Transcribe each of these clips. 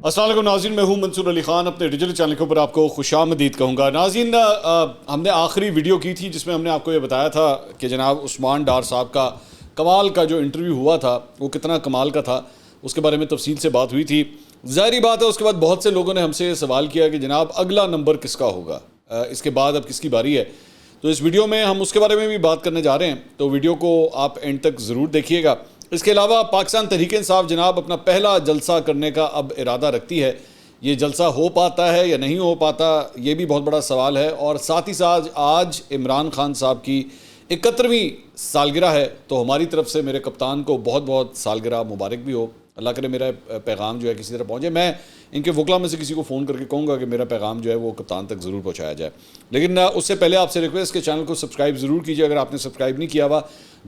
السلام علیکم ناظرین، میں ہوں منصور علی خان، اپنے ڈیجیٹل چینل کے اوپر آپ کو خوش آمدید کہوں گا۔ ناظرین، ہم نے آخری ویڈیو کی تھی جس میں ہم نے آپ کو یہ بتایا تھا کہ جناب عثمان ڈار صاحب کا کمال کا جو انٹرویو ہوا تھا وہ کتنا کمال کا تھا، اس کے بارے میں تفصیل سے بات ہوئی تھی۔ ظاہری بات ہے اس کے بعد بہت سے لوگوں نے ہم سے سوال کیا کہ جناب اگلا نمبر کس کا ہوگا، اس کے بعد اب کس کی باری ہے۔ تو اس ویڈیو میں ہم اس کے بارے میں بھی بات کرنے جا رہے ہیں، تو ویڈیو کو آپ اینڈ تک ضرور دیکھیے گا۔ اس کے علاوہ پاکستان تحریک انصاف جناب اپنا پہلا جلسہ کرنے کا اب ارادہ رکھتی ہے۔ یہ جلسہ ہو پاتا ہے یا نہیں ہو پاتا، یہ بھی بہت بڑا سوال ہے۔ اور ساتھ ہی ساتھ آج عمران خان صاحب کی 71ویں سالگرہ ہے، تو ہماری طرف سے میرے کپتان کو بہت بہت سالگرہ مبارک بھی ہو۔ اللہ کرے میرا پیغام جو ہے کسی طرح پہنچے۔ میں ان کے وکلا میں سے کسی کو فون کر کے کہوں گا کہ میرا پیغام جو ہے وہ کپتان تک ضرور پہنچایا جائے۔ لیکن اس سے پہلے آپ سے ریکویسٹ کہ چینل کو سبسکرائب ضرور کیجیے اگر آپ نے سبسکرائب نہیں کیا ہوا۔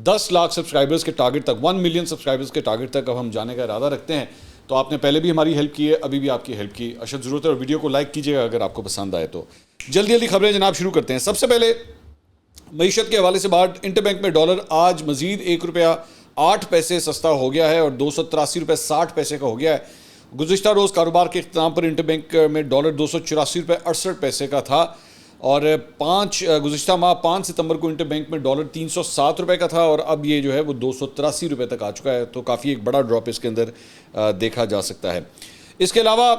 10 لاکھ سبسکرائبرز کے ٹارگٹ تک، 1 ملین سبسکرائبرز کے ٹارگٹ تک اب ہم جانے کا ارادہ رکھتے ہیں۔ تو آپ نے پہلے بھی ہماری ہیلپ کی ہے، ابھی بھی آپ کی ہیلپ کی اشد ضرورت ہے، اور ویڈیو کو لائک کیجیے گا اگر آپ کو پسند آئے تو۔ جلدی جلدی خبریں جناب شروع کرتے ہیں۔ سب سے پہلے معیشت کے حوالے سے بات، انٹر بینک میں ڈالر آج مزید 1 روپیہ 8 پیسے سستا ہو گیا ہے اور 283 روپے 60 پیسے کا ہو گیا ہے۔ گزشتہ روز کاروبار کے اختتام پر انٹر بینک میں ڈالر 284 روپے 68 پیسے کا تھا، اور گزشتہ ماہ 5 ستمبر کو انٹر بینک میں ڈالر 307 روپے کا تھا، اور اب یہ جو ہے وہ 283 روپے تک آ چکا ہے۔ تو کافی ایک بڑا ڈراپ اس کے اندر دیکھا جا سکتا ہے۔ اس کے علاوہ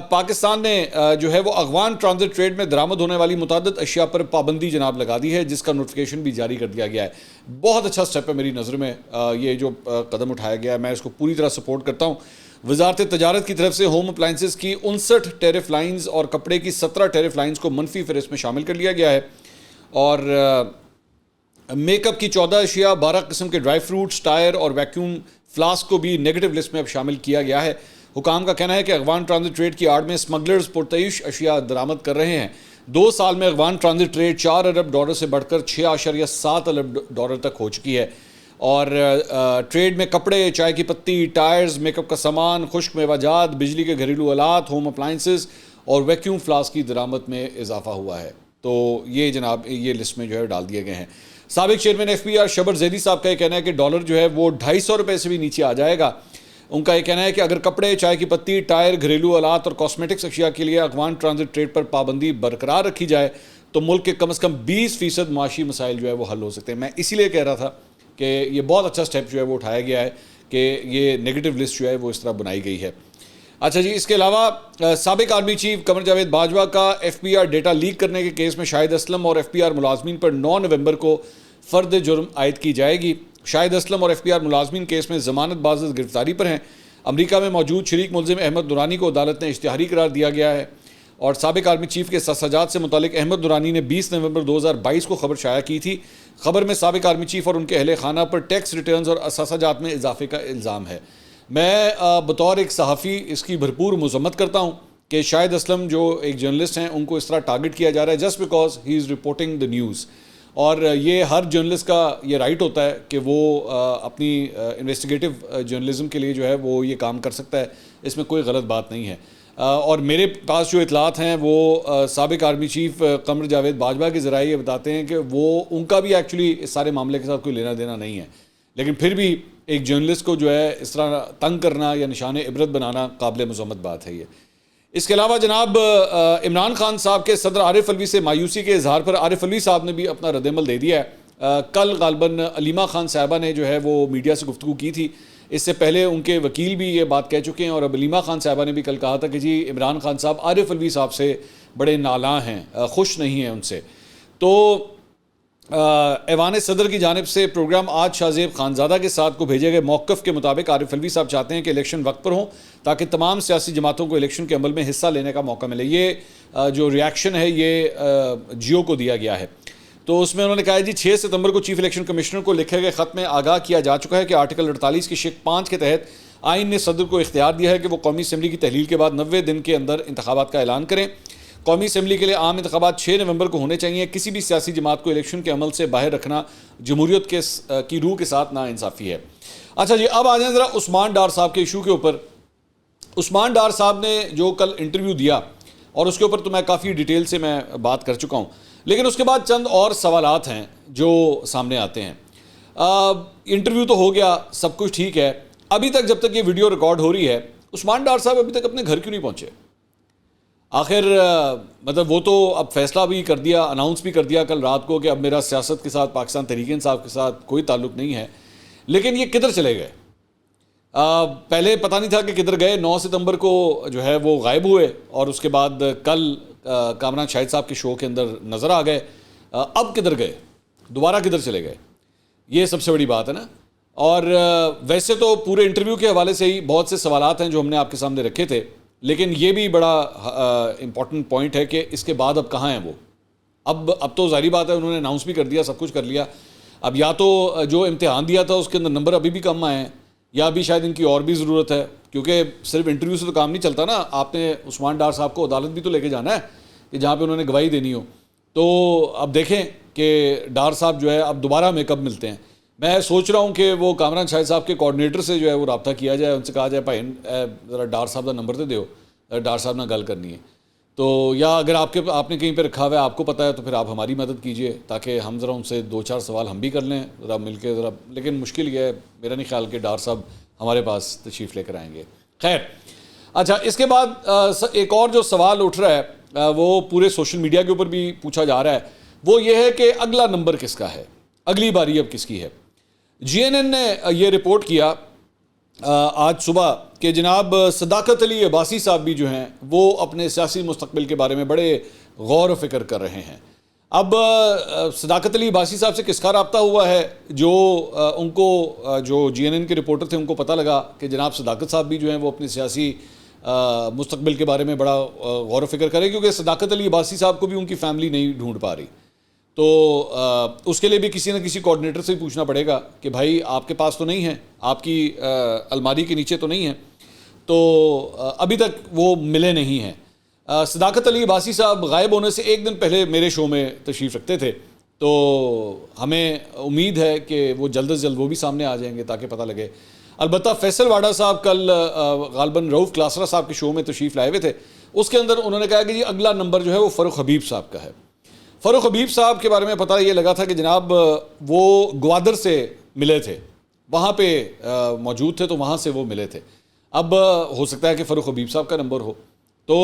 پاکستان نے جو ہے وہ افغان ٹرانزٹ ٹریڈ میں درآمد ہونے والی متعدد اشیاء پر پابندی جناب لگا دی ہے، جس کا نوٹیفیکیشن بھی جاری کر دیا گیا ہے۔ بہت اچھا سٹیپ ہے میری نظر میں یہ جو قدم اٹھایا گیا ہے، میں اس کو پوری طرح سپورٹ کرتا ہوں۔ وزارت تجارت کی طرف سے ہوم اپلائنسز کی 59 ٹیرف لائنز اور کپڑے کی 17 ٹیرف لائنز کو منفی فہرست میں شامل کر لیا گیا ہے، اور میک اپ کی 14 اشیاء، 12 قسم کے ڈرائی فروٹس، ٹائر اور ویکیوم فلاسک کو بھی نیگیٹو لسٹ میں اب شامل کیا گیا ہے۔ حکام کا کہنا ہے کہ افغان ٹرانزٹ ٹریڈ کی آڑ میں اسمگلرز پرتعیش اشیاء درآمد کر رہے ہیں۔ 2 سال میں افغان ٹرانزٹ ٹریڈ 4 ارب ڈالر سے بڑھ کر 6.7 ارب ڈالر تک ہو چکی ہے، اور ٹریڈ میں کپڑے، چائے کی پتی، ٹائرز، میک اپ کا سامان، خشک میوہ جات، بجلی کے گھریلو آلات، ہوم اپلائنسز اور ویکیوم فلاسک کی درآمد میں اضافہ ہوا ہے۔ تو یہ جناب یہ لسٹ میں جو ہے ڈال دیے گئے ہیں۔ سابق چیئرمین ایف پی آر شبر زیدی صاحب کا یہ کہنا ہے کہ ڈالر جو ہے وہ 250 روپے سے بھی نیچے آ جائے گا۔ ان کا یہ کہنا ہے کہ اگر کپڑے، چائے کی پتی، ٹائر، گھریلو آلات اور کاسمیٹکس اشیاء کے لیے افغان ٹرانزٹ ٹریڈ پر پابندی برقرار رکھی جائے تو ملک کے کم از کم 20% معاشی مسائل جو ہے وہ حل ہو سکتے ہیں۔ میں اسی لیے کہہ رہا تھا کہ یہ بہت اچھا سٹیپ جو ہے وہ اٹھایا گیا ہے کہ یہ نیگیٹو لسٹ جو ہے وہ اس طرح بنائی گئی ہے۔ اچھا جی، اس کے علاوہ سابق آرمی چیف قمر جاوید باجوہ کا F P R data leak کرنے کے کیس میں شاہد اسلم اور ایف پی آر ملازمین پر 9 نومبر کو فرد جرم عائد کی جائے گی۔ شاہد اسلم اور ایف پی آر ملازمین کیس میں ضمانت بعد گرفتاری پر ہیں۔ امریکہ میں موجود شریک ملزم احمد دورانی کو عدالت نے اشتہاری قرار دیا گیا ہے، اور سابق آرمی چیف کے سجاد سے متعلق احمد دورانی نے 20 نومبر 2022 کو خبر شائع کی تھی۔ خبر میں سابق آرمی چیف اور ان کے اہل خانہ پر ٹیکس ریٹرنز اور اثاثہ جات میں اضافے کا الزام ہے۔ میں بطور ایک صحافی اس کی بھرپور مذمت کرتا ہوں کہ شاہد اسلم جو ایک جرنلسٹ ہیں ان کو اس طرح ٹارگٹ کیا جا رہا ہے just because he is reporting the news, اور یہ ہر جرنلسٹ کا یہ رائٹ ہوتا ہے کہ وہ اپنی انویسٹیگیٹو جرنلزم کے لیے جو ہے وہ یہ کام کر سکتا ہے، اس میں کوئی غلط بات نہیں ہے۔ اور میرے پاس جو اطلاعات ہیں وہ سابق آرمی چیف قمر جاوید باجوہ کے ذرائع یہ بتاتے ہیں کہ وہ ان کا بھی ایکچولی اس سارے معاملے کے ساتھ کوئی لینا دینا نہیں ہے، لیکن پھر بھی ایک جرنلسٹ کو جو ہے اس طرح تنگ کرنا یا نشان عبرت بنانا قابل مذمت بات ہے یہ۔ اس کے علاوہ جناب عمران خان صاحب کے صدر عارف علوی سے مایوسی کے اظہار پر عارف علوی صاحب نے بھی اپنا رد عمل دے دیا ہے۔ کل غالباً علیمہ خان صاحبہ نے جو ہے وہ میڈیا سے گفتگو کی تھی، اس سے پہلے ان کے وکیل بھی یہ بات کہہ چکے ہیں، اور اب علیمہ خان صاحبہ نے بھی کل کہا تھا کہ جی عمران خان صاحب عارف علوی صاحب سے بڑے نالاں ہیں، خوش نہیں ہیں ان سے۔ تو ایوان صدر کی جانب سے پروگرام آج شاہ زیب خانزادہ کے ساتھ کو بھیجے گئے موقف کے مطابق عارف علوی صاحب چاہتے ہیں کہ الیکشن وقت پر ہوں تاکہ تمام سیاسی جماعتوں کو الیکشن کے عمل میں حصہ لینے کا موقع ملے۔ یہ جو ریاکشن ہے یہ جیو کو دیا گیا ہے۔ تو اس میں انہوں نے کہا ہے جی 6 ستمبر کو چیف الیکشن کمشنر کو لکھے گئے خط میں آگاہ کیا جا چکا ہے کہ آرٹیکل 48 کی شق 5 کے تحت آئین نے صدر کو اختیار دیا ہے کہ وہ قومی اسمبلی کی تحلیل کے بعد 90 دن کے اندر انتخابات کا اعلان کریں۔ قومی اسمبلی کے لیے عام انتخابات 6 نومبر کو ہونے چاہیے۔ کسی بھی سیاسی جماعت کو الیکشن کے عمل سے باہر رکھنا جمہوریت کی روح کے ساتھ ناانصافی ہے۔ اچھا جی، اب آ جائیں ذرا عثمان ڈار صاحب کے ایشو کے اوپر۔ عثمان ڈار صاحب نے جو کل انٹرویو دیا اور اس کے اوپر تو میں کافی ڈیٹیل سے میں بات کر چکا ہوں، لیکن اس کے بعد چند اور سوالات ہیں جو سامنے آتے ہیں۔ انٹرویو تو ہو گیا، سب کچھ ٹھیک ہے، ابھی تک جب تک یہ ویڈیو ریکارڈ ہو رہی ہے عثمان ڈار صاحب ابھی تک اپنے گھر کیوں نہیں پہنچے؟ آخر مطلب وہ تو اب فیصلہ بھی کر دیا، اناؤنس بھی کر دیا کل رات کو کہ اب میرا سیاست کے ساتھ، پاکستان تحریک انصاف کے ساتھ کوئی تعلق نہیں ہے، لیکن یہ کدھر چلے گئے؟ پہلے پتہ نہیں تھا کہ کدھر گئے، 9 ستمبر کو جو ہے وہ غائب ہوئے، اور اس کے بعد کل کامران شاہد صاحب کے شو کے اندر نظر آ گئے، اب کدھر گئے؟ دوبارہ کدھر چلے گئے؟ یہ سب سے بڑی بات ہے نا۔ اور ویسے تو پورے انٹرویو کے حوالے سے ہی بہت سے سوالات ہیں جو ہم نے آپ کے سامنے رکھے تھے، لیکن یہ بھی بڑا امپورٹنٹ پوائنٹ ہے کہ اس کے بعد اب کہاں ہیں وہ؟ اب تو ظاہری بات ہے انہوں نے اناؤنس بھی کر دیا، سب کچھ کر لیا، اب یا تو جو امتحان دیا تھا اس کے اندر نمبر ابھی بھی کم آئے ہیں، یا ابھی شاید ان کی اور بھی ضرورت ہے، کیونکہ صرف انٹرویو سے تو کام نہیں چلتا نا، آپ نے عثمان ڈار صاحب کو عدالت بھی تو لے کے جانا ہے کہ جہاں پہ انہوں نے گواہی دینی ہو۔ تو اب دیکھیں کہ ڈار صاحب جو ہے اب دوبارہ ہمیں کب ملتے ہیں۔ میں سوچ رہا ہوں کہ وہ کامران شاہد صاحب کے کوآرڈینیٹر سے جو ہے وہ رابطہ کیا جائے، ان سے کہا جائے بھائی ذرا ڈار صاحب کا نمبر دے دیو، ڈار صاحب نہ گل کرنی ہے۔ تو یا اگر آپ نے کہیں پہ رکھا ہوا ہے، آپ کو پتہ ہے، تو پھر آپ ہماری مدد کیجئے تاکہ ہم ذرا ان سے 2-4 سوال ہم بھی کر لیں ذرا مل کے ذرا، لیکن مشکل یہ ہے، میرا نہیں خیال کہ ڈار صاحب ہمارے پاس تشریف لے کر آئیں گے۔ خیر، اچھا، اس کے بعد ایک اور جو سوال اٹھ رہا ہے وہ پورے سوشل میڈیا کے اوپر بھی پوچھا جا رہا ہے، وہ یہ ہے کہ اگلا نمبر کس کا ہے، اگلی باری اب کس کی ہے۔ جی این این نے یہ رپورٹ کیا آج صبح کہ جناب صداقت علی عباسی صاحب بھی جو ہیں وہ اپنے سیاسی مستقبل کے بارے میں بڑے غور و فکر کر رہے ہیں۔ اب صداقت علی عباسی صاحب سے کس کا رابطہ ہوا ہے جو ان کو، جو جی این این کے رپورٹر تھے، ان کو پتہ لگا کہ جناب صداقت صاحب بھی جو ہیں وہ اپنے سیاسی مستقبل کے بارے میں بڑا غور و فکر کریں، کیونکہ صداقت علی عباسی صاحب کو بھی ان کی فیملی نہیں ڈھونڈ پا رہی، تو اس کے لیے بھی کسی نہ کسی کوآرڈینیٹر سے ہی پوچھنا پڑے گا کہ بھائی آپ کے پاس تو نہیں ہے، آپ کی الماری کے نیچے تو نہیں ہے، تو ابھی تک وہ ملے نہیں ہیں۔ صداقت علی عباسی صاحب غائب ہونے سے ایک دن پہلے میرے شو میں تشریف رکھتے تھے، تو ہمیں امید ہے کہ وہ جلد از جلد وہ بھی سامنے آ جائیں گے تاکہ پتہ لگے۔ البتہ فیصل واڈا صاحب کل غالباً رؤف کلاسرا صاحب کے شو میں تشریف لائے ہوئے تھے، اس کے اندر انہوں نے کہا کہ جی اگلا نمبر جو ہے وہ فاروق حبیب صاحب کا ہے۔ فاروق حبیب صاحب کے بارے میں پتہ یہ لگا تھا کہ جناب وہ گوادر سے ملے تھے، وہاں پہ موجود تھے، تو وہاں سے وہ ملے تھے۔ اب ہو سکتا ہے کہ فاروق حبیب صاحب کا نمبر ہو، تو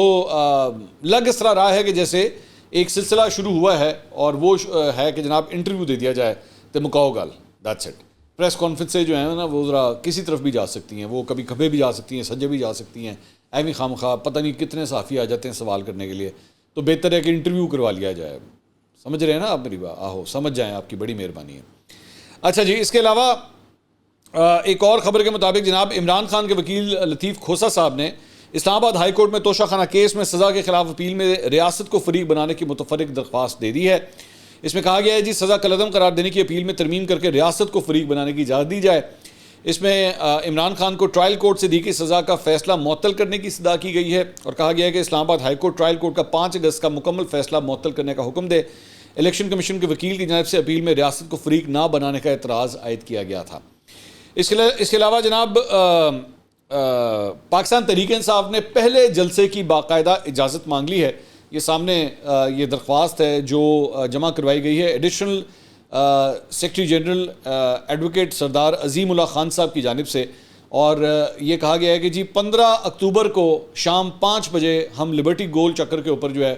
لگ اس طرح رہا ہے کہ جیسے ایک سلسلہ شروع ہوا ہے، اور وہ ہے کہ جناب انٹرویو دے دیا جائے تو مکاؤ گال، دیٹس اٹ۔ پریس کانفرنس سے جو ہے نا وہ ذرا کسی طرف بھی جا سکتی ہیں، وہ کبھی کھبے بھی جا سکتی ہیں، سجے بھی جا سکتی ہیں، ایویں خام خواہ پتہ نہیں کتنے صحافی آ جاتے ہیں سوال کرنے کے لیے، تو بہتر ہے کہ انٹرویو کروا لیا جائے۔ سمجھ رہے ہیں نا آپ میری بات؟ آہو سمجھ جائیں، آپ کی بڑی مہربانی ہے۔ اچھا جی، اس کے علاوہ ایک اور خبر کے مطابق جناب عمران خان کے وکیل لطیف کھوسا صاحب نے اسلام آباد ہائی کورٹ میں توشہ خانہ کیس میں سزا کے خلاف اپیل میں ریاست کو فریق بنانے کی متفرق درخواست دے دی ہے۔ اس میں کہا گیا ہے جی سزا کالعدم قرار دینے کی اپیل میں ترمیم کر کے ریاست کو فریق بنانے کی اجازت دی جائے۔ اس میں عمران خان کو ٹرائل کورٹ سے دی گئی سزا کا فیصلہ معطل کرنے کی استدعا کی گئی ہے، اور کہا گیا ہے کہ اسلام آباد ہائی کورٹ ٹرائل کورٹ کا 5 اگست کا مکمل فیصلہ معطل کرنے کا حکم دے۔ الیکشن کمیشن کے وکیل کی جانب سے اپیل میں ریاست کو فریق نہ بنانے کا اعتراض عائد کیا گیا تھا۔ اس کے علاوہ جناب پاکستان تحریک انصاف نے پہلے جلسے کی باقاعدہ اجازت مانگ لی ہے۔ یہ سامنے یہ درخواست ہے جو جمع کروائی گئی ہے ایڈیشنل سیکرٹری جنرل ایڈوکیٹ سردار عظیم اللہ خان صاحب کی جانب سے، اور یہ کہا گیا ہے کہ جی 15 اکتوبر کو شام 5 بجے ہم لبرٹی گول چکر کے اوپر جو ہے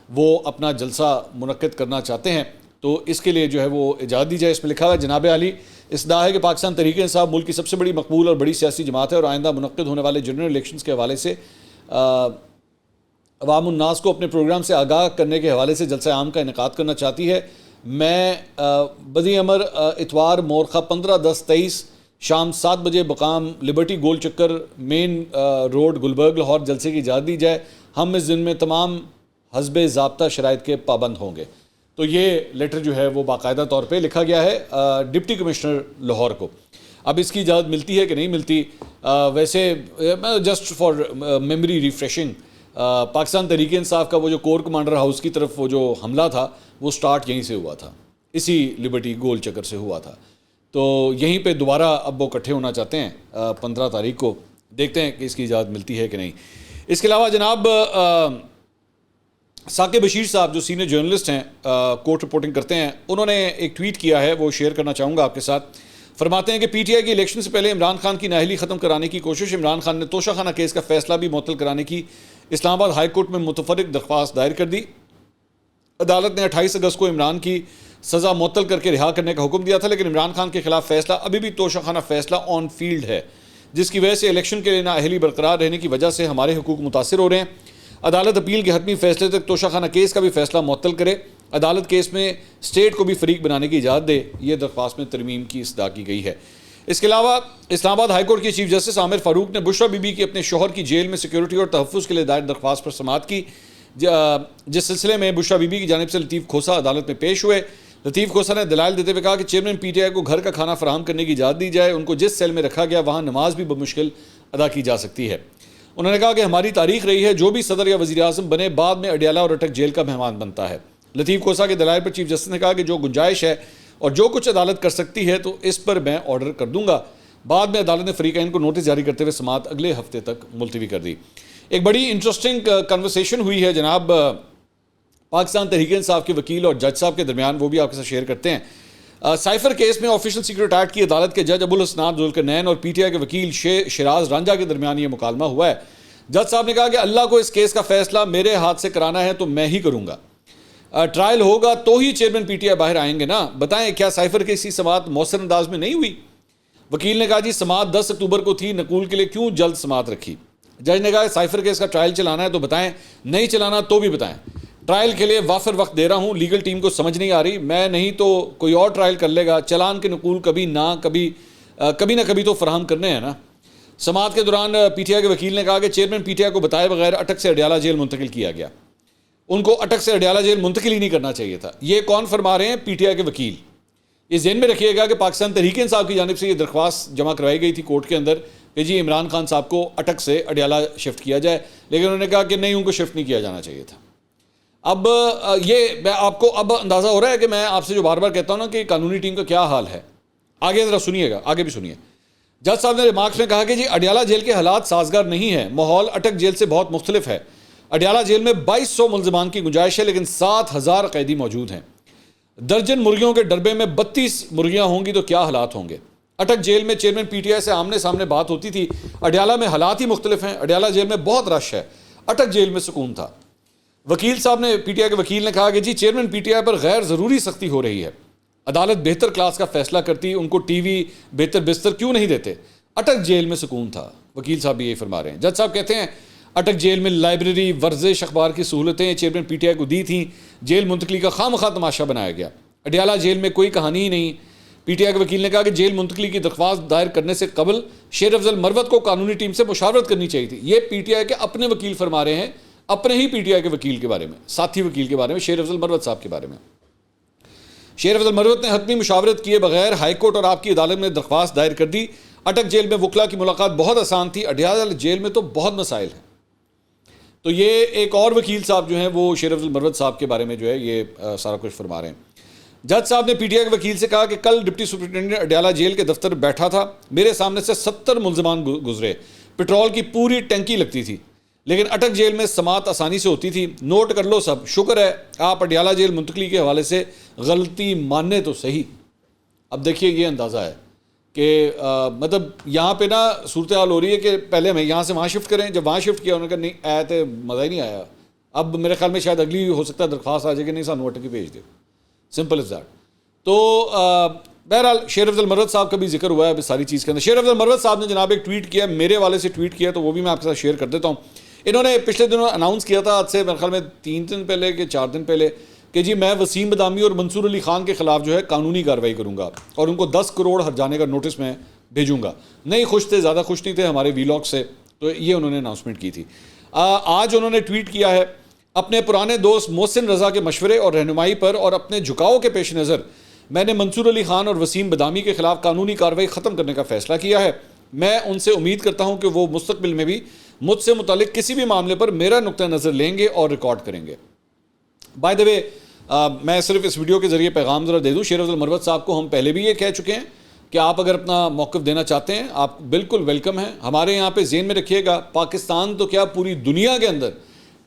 وہ اپنا جلسہ منعقد کرنا چاہتے ہیں، تو اس کے لیے جو ہے وہ اجازت دی جائے۔ اس میں لکھا ہوا ہے جناب عالی استدعا ہے کہ پاکستان تحریک انصاف ملک کی سب سے بڑی مقبول اور بڑی سیاسی جماعت ہے، اور آئندہ منعقد ہونے والے جنرل الیکشنز کے حوالے سے عوام الناس کو اپنے پروگرام سے آگاہ کرنے کے حوالے سے جلسہ عام کا انعقاد کرنا چاہتی ہے۔ میں بدی امر اتوار مورخہ 15/10/23 شام 7 بجے مقام لبرٹی گول چکر مین روڈ گلبرگ لاہور جلسے کی اجازت دی جائے۔ ہم اس دن میں تمام حسب ضابطہ شرائط کے پابند ہوں گے۔ تو یہ لیٹر جو ہے وہ باقاعدہ طور پہ لکھا گیا ہے ڈپٹی کمشنر لاہور کو۔ اب اس کی اجازت ملتی ہے کہ نہیں ملتی، ویسے just for memory refreshing, Pakistan Tehreek Insaf کا وہ جو کور کمانڈر ہاؤس کی طرف وہ جو حملہ تھا وہ سٹارٹ یہیں سے ہوا تھا، اسی لبرٹی گول چکر سے ہوا تھا، تو یہیں پہ دوبارہ اب وہ اکٹھے ہونا چاہتے ہیں 15 تاریخ کو۔ دیکھتے ہیں کہ اس کی اجازت ملتی ہے کہ نہیں۔ اس کے علاوہ جناب ثاقب بشیر صاحب جو سینئر جرنلسٹ ہیں، کورٹ رپورٹنگ کرتے ہیں، انہوں نے ایک ٹویٹ کیا ہے، وہ شیئر کرنا چاہوں گا آپ کے ساتھ۔ فرماتے ہیں کہ پی ٹی آئی کی الیکشن سے پہلے عمران خان کی نااہلی ختم کرانے کی کوشش، عمران خان نے توشہ خانہ کیس کا فیصلہ بھی معطل کرانے کی اسلام آباد ہائی کورٹ میں متفرق درخواست دائر کر دی۔ عدالت نے 28 اگست کو عمران کی سزا معطل کر کے رہا کرنے کا حکم دیا تھا، لیکن عمران خان کے خلاف فیصلہ ابھی بھی توشہ خانہ فیصلہ آن فیلڈ ہے، جس کی وجہ سے الیکشن کے لیے نااہلی برقرار رہنے کی وجہ سے ہمارے حقوق متاثر ہو رہے ہیں۔ عدالت اپیل کے حتمی فیصلے تک توشہ خانہ کیس کا بھی فیصلہ معطل کرے، عدالت کیس میں اسٹیٹ کو بھی فریق بنانے کی اجازت دے، یہ درخواست میں ترمیم کی استدعا کی گئی ہے۔ اس کے علاوہ اسلام آباد ہائی کورٹ کے چیف جسٹس عامر فاروق نے بشریٰ بی بی کی اپنے شوہر کی جیل میں سیکیورٹی اور تحفظ کے لیے دائر درخواست پر سماعت کی، جس سلسلے میں بشریٰ بی بی کی جانب سے لطیف کھوسہ عدالت میں پیش ہوئے۔ لطیف کھوسہ نے دلائل دیتے ہوئے کہا کہ چیئرمین پی ٹی آئی کو گھر کا کھانا فراہم کرنے کی اجازت دی جائے، ان کو جس سیل میں رکھا گیا وہاں نماز بھی بمشکل ادا کی جا سکتی ہے۔ انہوں نے کہا کہ ہماری تاریخ رہی ہے جو بھی صدر یا وزیر اعظم بنے بعد میں اڈیالہ اور اٹک جیل کا مہمان بنتا ہے۔ لطیف کھوسہ کے دلائل پر چیف جسٹس نے کہا کہ جو گنجائش ہے اور جو کچھ عدالت کر سکتی ہے تو اس پر میں آرڈر کر دوں گا۔ بعد میں عدالت نے فریقین کو نوٹس جاری کرتے ہوئے سماعت اگلے ہفتے تک ملتوی کر دی۔ ایک بڑی انٹرسٹنگ کنورسیشن ہوئی ہے جناب پاکستان تحریک انصاف کے وکیل اور جج صاحب کے درمیان، وہ بھی آپ کے ساتھ شیئر کرتے ہیں۔ سائفر کیس میں آفیشل سیکریٹ ایکٹ کی عدالت کے جج ابوالحسنات ذوالقرنین اور پی ٹی آئی کے وکیل شیراز رانجھا کے درمیان یہ مکالمہ ہوا ہے۔ جج صاحب نے کہا کہ اللہ کو اس کیس کا فیصلہ میرے ہاتھ سے کرانا ہے تو میں ہی کروں گا، ٹرائل ہوگا تو ہی چیئرمین پی ٹی آئی باہر آئیں گے نا، بتائیں کیا سائفر کیس کی سماعت مؤثر انداز میں نہیں ہوئی؟ وکیل نے کہا جی سماعت 10 اکتوبر کو تھی، نقول کے لیے کیوں جلد سماعت رکھی؟ جج نے کہا کہ سائفر کیس کا ٹرائل چلانا ہے تو بتائیں، نہیں چلانا تو بھی بتائیں، ٹرائل کے لیے وافر وقت دے رہا ہوں، لیگل ٹیم کو سمجھ نہیں آ رہی، میں نہیں تو کوئی اور ٹرائل کر لے گا، چلان کے نقول کبھی نہ کبھی تو فراہم کرنے ہیں نا۔ سماعت کے دوران پی ٹی آئی کے وکیل نے کہا کہ چیئرمین پی ٹی آئی کو بتائے بغیر اٹک سے اڈیالہ جیل منتقل کیا گیا، ان کو اٹک سے اڈیالہ جیل منتقل ہی نہیں کرنا چاہیے تھا۔ یہ کون فرما رہے ہیں؟ پی ٹی آئی کے وکیل۔ یہ ذہن میں رکھیے گا کہ پاکستان تحریک انصاف کی جانب سے یہ درخواست جمع کروائی گئی تھی کورٹ کے اندر کہ جی عمران خان صاحب کو اٹک سے اڈیالہ شفٹ کیا جائے، لیکن انہوں نے کہا کہ نہیں، ان کو شفٹ نہیں کیا جانا چاہیے تھا۔ اب یہ آپ کو اب اندازہ ہو رہا ہے کہ میں آپ سے جو بار بار کہتا ہوں نا کہ قانونی ٹیم کا کیا حال ہے۔ آگے ذرا سنیے گا، آگے بھی سنیے۔ جج صاحب نے ریمارکس میں کہا کہ جی اڈیالہ جیل کے حالات سازگار نہیں ہیں، ماحول اٹک جیل سے بہت مختلف ہے۔ اڈیالہ جیل میں 2200 ملزمان کی گنجائش ہے لیکن 7000 قیدی موجود ہیں، درجن مرغیوں کے ڈربے میں 32 مرغیاں ہوں گی تو کیا حالات ہوں گے۔ اٹک جیل میں چیئرمین پی ٹی آئی سے آمنے سامنے بات ہوتی تھی، اڈیالہ میں حالات ہی مختلف ہیں، اڈیالہ جیل میں بہت رش ہے، اٹک جیل میں سکون تھا۔ وکیل صاحب نے پی ٹی آئی کے وکیل نے کہا کہ جی چیئرمین پی ٹی آئی پر غیر ضروری سختی ہو رہی ہے، عدالت بہتر کلاس کا فیصلہ کرتی، ان کو ٹی وی بہتر بستر کیوں نہیں دیتے، اٹک جیل میں سکون تھا۔ وکیل صاحب بھی یہی فرما رہے ہیں۔ جج صاحب کہتے ہیں اٹک جیل میں لائبریری، ورزش، اخبار کی سہولتیں چیئرمین پی ٹی آئی کو دی تھیں، جیل منتقلی کا خواہ تماشا بنایا گیا، اڈیالہ جیل میں کوئی کہانی ہی نہیں۔ پی ٹی آئی کے وکیل نے کہا کہ جیل منتقلی کی درخواست دائر کرنے سے قبل شیر افضل مروت کو قانونی ٹیم سے مشاورت کرنی چاہیے تھی۔ یہ پی ٹی آئی کے اپنے وکیل فرما رہے ہیں، اپنے ہی پی ٹی آئی کے وکیل کے بارے میں، ساتھی وکیل کے بارے میں، شیر افضل مروت صاحب کے بارے میں۔ شیر افضل مروت نے حتمی مشاورت کیے بغیر ہائی کورٹ اور آپ کی عدالت میں درخواست دائر کر دی۔ اٹک جیل میں وکلا کی ملاقات بہت آسان تھی، اڈیالہ جیل میں تو بہت مسائل ہیں۔ تو یہ ایک اور وکیل صاحب جو ہیں وہ شیر افضل مروت صاحب کے بارے میں جو ہے یہ سارا کچھ فرما رہے ہیں۔ جج صاحب نے پی ٹی آئی کے وکیل سے کہا کہ کل ڈپٹی سپرنٹینڈنٹ اڈیالہ جیل کے دفتر بیٹھا تھا، میرے سامنے سے 70 ملزمان گزرے، پٹرول کی پوری ٹینکی لگتی تھی، لیکن اٹک جیل میں سماعت آسانی سے ہوتی تھی۔ نوٹ کر لو سب، شکر ہے آپ اڈیالہ جیل منتقلی کے حوالے سے غلطی ماننے تو صحیح۔ اب دیکھیے یہ اندازہ ہے کہ مطلب یہاں پہ نا صورتحال ہو رہی ہے کہ پہلے ہمیں یہاں سے وہاں شفٹ کریں، جب وہاں شفٹ کیا انہوں نے کہا نہیں آیا تو مزہ ہی نہیں آیا، اب میرے خیال میں شاید اگلی ہو سکتا ہے درخواست آ جائے کہ نہیں سانو اٹک ہی بھیج دے، سمپل از دیٹ۔ تو بہرحال شیر افضل مروت صاحب کا بھی ذکر ہوا ہے اب ساری چیز کے اندر۔ شیر افضل مروت صاحب نے جناب ایک ٹویٹ کیا، میرے والے سے ٹویٹ کیا، تو وہ بھی میں آپ کے ساتھ شیئر کر دیتا ہوں۔ انہوں نے پچھلے دنوں اناؤنس کیا تھا، آج سے میرے خیال میں 3 دن پہلے کہ 4 دن پہلے، کہ جی میں وسیم بدامی اور منصور علی خان کے خلاف جو ہے قانونی کارروائی کروں گا اور ان کو 10 کروڑ ہرجانے کا نوٹس میں بھیجوں گا۔ نہیں خوش تھے، زیادہ خوش نہیں تھے ہمارے وی لاگ سے، تو یہ انہوں نے اناؤنسمنٹ کی تھی۔ آج انہوں نے ٹویٹ کیا ہے، اپنے پرانے دوست محسن رضا کے مشورے اور رہنمائی پر اور اپنے جھکاؤ کے پیش نظر میں نے منصور علی خان اور وسیم بدامی کے خلاف قانونی کارروائی ختم کرنے کا فیصلہ کیا ہے۔ میں ان سے امید کرتا ہوں کہ وہ مستقبل میں بھی مجھ سے متعلق کسی بھی معاملے پر میرا نقطہ نظر لیں گے اور ریکارڈ کریں گے۔ بائی دا وے، میں صرف اس ویڈیو کے ذریعے پیغام ذرا دے دوں، شیر افضل مروت صاحب کو ہم پہلے بھی یہ کہہ چکے ہیں کہ آپ اگر اپنا موقف دینا چاہتے ہیں آپ بالکل ویلکم ہیں۔ ہمارے یہاں پہ ذہن میں رکھیے گا، پاکستان تو کیا پوری دنیا کے اندر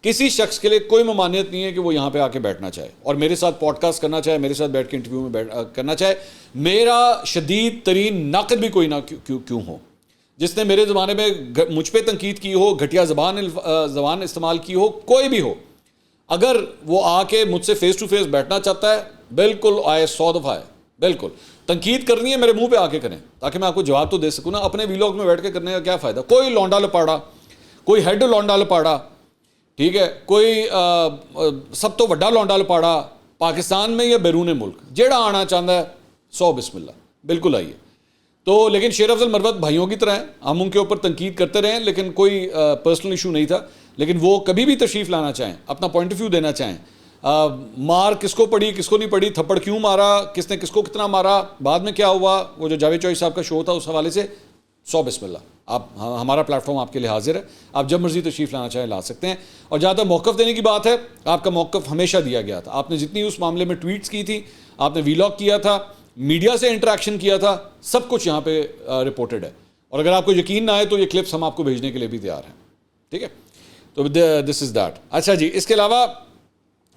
کسی شخص کے لیے کوئی ممانعت نہیں ہے کہ وہ یہاں پہ آ کے بیٹھنا چاہے اور میرے ساتھ پوڈ کاسٹ کرنا چاہے, میرے ساتھ بیٹھ کے انٹرویو میں کرنا چاہے. میرا شدید ترین نقد بھی کوئی نہ کیوں ہو. جس نے میرے زمانے میں مجھ پہ تنقید کی ہو, گھٹیا زبان استعمال کی ہو, کوئی بھی ہو, اگر وہ آ کے مجھ سے فیس ٹو فیس بیٹھنا چاہتا ہے, بالکل آئے, 100 دفعہ ہے. بالکل تنقید کرنی ہے میرے منہ پہ آ کے کریں تاکہ میں آپ کو جواب تو دے سکوں نا. اپنے ویلاگ میں بیٹھ کے کرنے کا کیا فائدہ. کوئی لونڈا لپاڑا, کوئی ہیڈ لونڈا لپاڑا, ٹھیک ہے, کوئی سب تو وڈا لونڈا لپاڑا پاکستان میں یا بیرون ملک, جیڑا آنا چاہتا ہے 100 بسم اللہ, بالکل آئیے. تو لیکن شیر افضل مروت بھائیوں کی طرح ہیں, ہم ان کے اوپر تنقید کرتے رہے, لیکن کوئی پرسنل ایشو نہیں تھا. لیکن وہ کبھی بھی تشریف لانا چاہیں, اپنا پوائنٹ آف ویو دینا چاہیں, مار کس کو پڑی کس کو نہیں پڑی, تھپڑ کیوں مارا, کس نے کس کو کتنا مارا, بعد میں کیا ہوا, وہ جو جاوید چوہدری صاحب کا شو تھا اس حوالے سے 100 بسم اللہ. آپ ہمارا پلیٹ فارم آپ کے لیے حاضر ہے, آپ جب مرضی تشریف لانا چاہیں لا سکتے ہیں. اور جہاں تک موقف دینے کی بات ہے, آپ کا موقف ہمیشہ دیا گیا تھا. آپ نے جتنی اس معاملے میں ٹویٹس کی تھی, آپ نے ویلاگ کیا تھا, میڈیا سے انٹریکشن کیا تھا, سب کچھ یہاں پہ رپورٹڈ ہے. اور اگر آپ کو یقین نہ آئے تو یہ کلپس ہم آپ کو بھیجنے کے لیے بھی تیار ہیں, ٹھیک ہے. تو دس از دیٹ. اچھا جی, اس کے علاوہ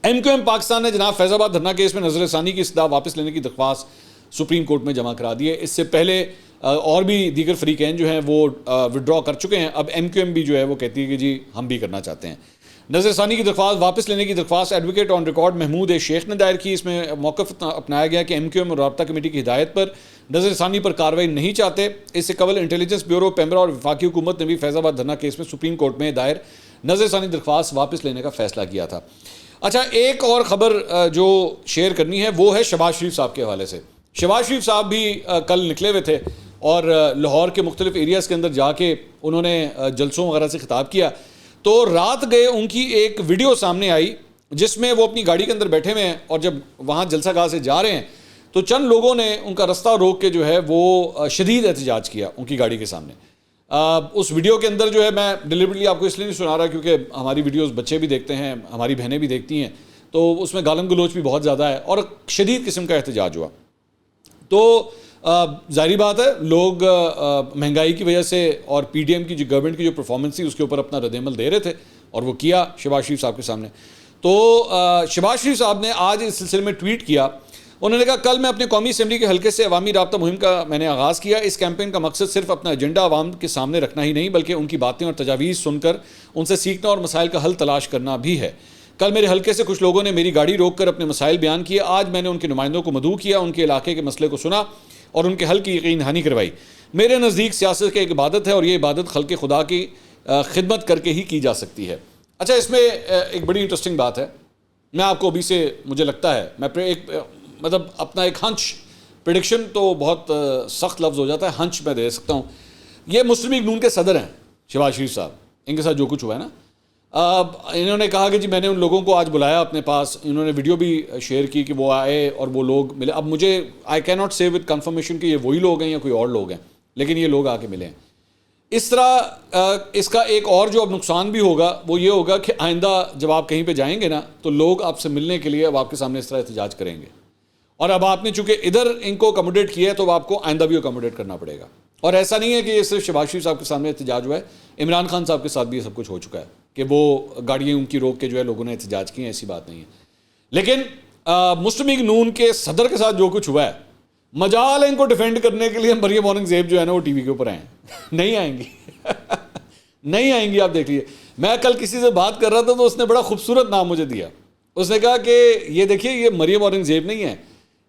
MQM پاکستان نے جناب فیض آباد دھرنا کیس میں نظر ثانی کی استدعا واپس لینے کی درخواست سپریم کورٹ میں جمع کرا دی ہے. اس سے پہلے اور بھی دیگر فریقین جو ہیں وہ وڈرا کر چکے ہیں. اب MQM بھی جو ہے وہ کہتی ہے کہ جی ہم بھی کرنا چاہتے ہیں. نظر ثانی کی درخواست واپس لینے کی درخواست ایڈوکیٹ آن ریکارڈ محمود شیخ نے دائر کی. اس میں موقف اپنایا گیا کہ MQM اور رابطہ کمیٹی کی ہدایت پر نظر ثانی پر کارروائی نہیں چاہتے. اس سے قبل انٹیلیجنس بیورو, پیمرا اور وفاقی حکومت نے بھی فیض آباد دھرنا کیس میں سپریم کورٹ میں دائر نظر ثانی درخواست واپس لینے کا فیصلہ کیا تھا. اچھا, ایک اور خبر جو شیئر کرنی ہے وہ ہے شہباز شریف صاحب کے حوالے سے. شہباز شریف صاحب بھی کل نکلے ہوئے تھے اور لاہور کے مختلف ایریاز کے اندر جا کے انہوں نے جلسوں وغیرہ سے خطاب کیا. تو رات گئے ان کی ایک ویڈیو سامنے آئی جس میں وہ اپنی گاڑی کے اندر بیٹھے ہوئے ہیں اور جب وہاں جلسہ گاہ سے جا رہے ہیں تو چند لوگوں نے ان کا رستہ روک کے جو ہے وہ شدید احتجاج کیا ان کی گاڑی کے سامنے. اس ویڈیو کے اندر جو ہے, میں ڈیلیبریٹلی آپ کو اس لیے نہیں سنا رہا کیونکہ ہماری ویڈیوز بچے بھی دیکھتے ہیں, ہماری بہنیں بھی دیکھتی ہیں, تو اس میں گالم گلوچ بھی بہت زیادہ ہے اور شدید قسم کا احتجاج ہوا. تو ظاہری بات ہے لوگ مہنگائی کی وجہ سے اور PDM کی جو گورنمنٹ کی جو پرفارمنس تھی اس کے اوپر اپنا رد عمل دے رہے تھے اور وہ کیا شہباز شریف صاحب کے سامنے. تو شہباز شریف صاحب نے آج اس سلسلے میں ٹویٹ کیا. انہوں نے کہا کل میں اپنے قومی اسمبلی کے حلقے سے عوامی رابطہ مہم کا میں نے آغاز کیا. اس کیمپین کا مقصد صرف اپنا ایجنڈا عوام کے سامنے رکھنا ہی نہیں بلکہ ان کی باتیں اور تجاویز سن کر ان سے سیکھنا اور مسائل کا حل تلاش کرنا بھی ہے. کل میرے حلقے سے کچھ لوگوں نے میری گاڑی روک کر اپنے مسائل بیان کیے. آج میں نے ان کے نمائندوں کو مدعو کیا, ان کے علاقے کے مسئلے کو سنا اور ان کے حل کی یقین دہانی کروائی. میرے نزدیک سیاست کی ایک عبادت ہے اور یہ عبادت خلق خدا کی خدمت کر کے ہی کی جا سکتی ہے. اچھا, اس میں ایک بڑی انٹرسٹنگ بات ہے. میں آپ کو ابھی سے مجھے لگتا ہے میں ایک مطلب اپنا ایک ہنچ, پریڈکشن تو بہت سخت لفظ ہو جاتا ہے, ہنچ میں دے سکتا ہوں. یہ مسلم لیگ نون کے صدر ہیں شہباز شریف صاحب, ان کے ساتھ جو کچھ ہوا ہے نا, انہوں نے کہا کہ جی میں نے ان لوگوں کو آج بلایا اپنے پاس. انہوں نے ویڈیو بھی شیئر کی کہ وہ آئے اور وہ لوگ ملے. اب مجھے آئی کی ناٹ سے ود کنفرمیشن کہ یہ وہی لوگ ہیں یا کوئی اور لوگ ہیں, لیکن یہ لوگ آ کے ملے ہیں. اس طرح اس کا ایک اور جو اب نقصان بھی ہوگا وہ یہ ہوگا کہ آئندہ جب آپ کہیں پہ جائیں گے نا تو لوگ آپ سے ملنے کے لیے اب آپ کے سامنے اس طرح احتجاج کریں گے. اور اب آپ نے چونکہ ادھر ان کو اکوموڈیٹ کیا ہے تو آپ کو آئندہ بھی اکوموڈیٹ کرنا پڑے گا. اور ایسا نہیں ہے کہ یہ صرف شہباز شریف صاحب کے سامنے احتجاج ہوا ہے, عمران خان صاحب کے ساتھ بھی یہ سب کچھ ہو چکا ہے کہ وہ گاڑیاں ان کی روک کے جو ہے لوگوں نے احتجاج کی ہیں, ایسی بات نہیں ہے. لیکن مسلم لیگ نون کے صدر کے ساتھ جو کچھ ہوا ہے, مجال ہے ان کو ڈیفینڈ کرنے کے لیے مریم اورنگزیب جو ہے نا وہ TV کے اوپر آئیں. نہیں آئیں گی نہیں آئیں گی. آپ دیکھ لیجیے, میں کل کسی سے بات کر رہا تھا تو اس نے بڑا خوبصورت نام مجھے دیا. اس نے کہا کہ یہ دیکھیے یہ مریم اورنگزیب نہیں ہے,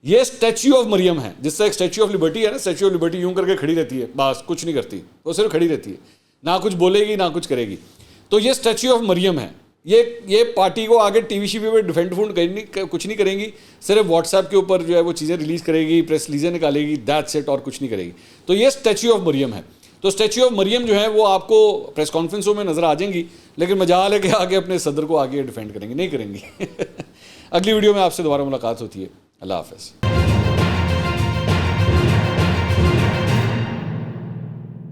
یہ اسٹیچو آف مریم ہے. جس سے ایک اسٹیچو آف لبرٹی ہے نا, اسٹیچو آف لبرٹی یوں کر کے کھڑی رہتی ہے, بس کچھ نہیں کرتی, وہ صرف کھڑی رہتی ہے, نہ کچھ بولے گی نہ کچھ کرے گی. تو یہ اسٹیچو آف مریم ہے. یہ پارٹی کو آگے TV شیوی پہ ڈیفینڈ کچھ نہیں کریں گی, صرف واٹس ایپ کے اوپر جو ہے وہ چیزیں ریلیز کرے گی, پریس ریلیزیں نکالے گی, دیٹس اٹ, اور کچھ نہیں کرے گی. تو یہ اسٹیچو آف مریم ہے. تو اسٹیچو آف مریم جو ہے وہ آپ کو پریس کانفرنسوں میں نظر آ جائیں گی, لیکن مجال ہے کہ آگے اپنے صدر کو آگے ڈیفینڈ کریں گے, نہیں کریں گی. اگلی ویڈیو میں آپ سے دوبارہ ملاقات ہوتی ہے. اللہ حافظ.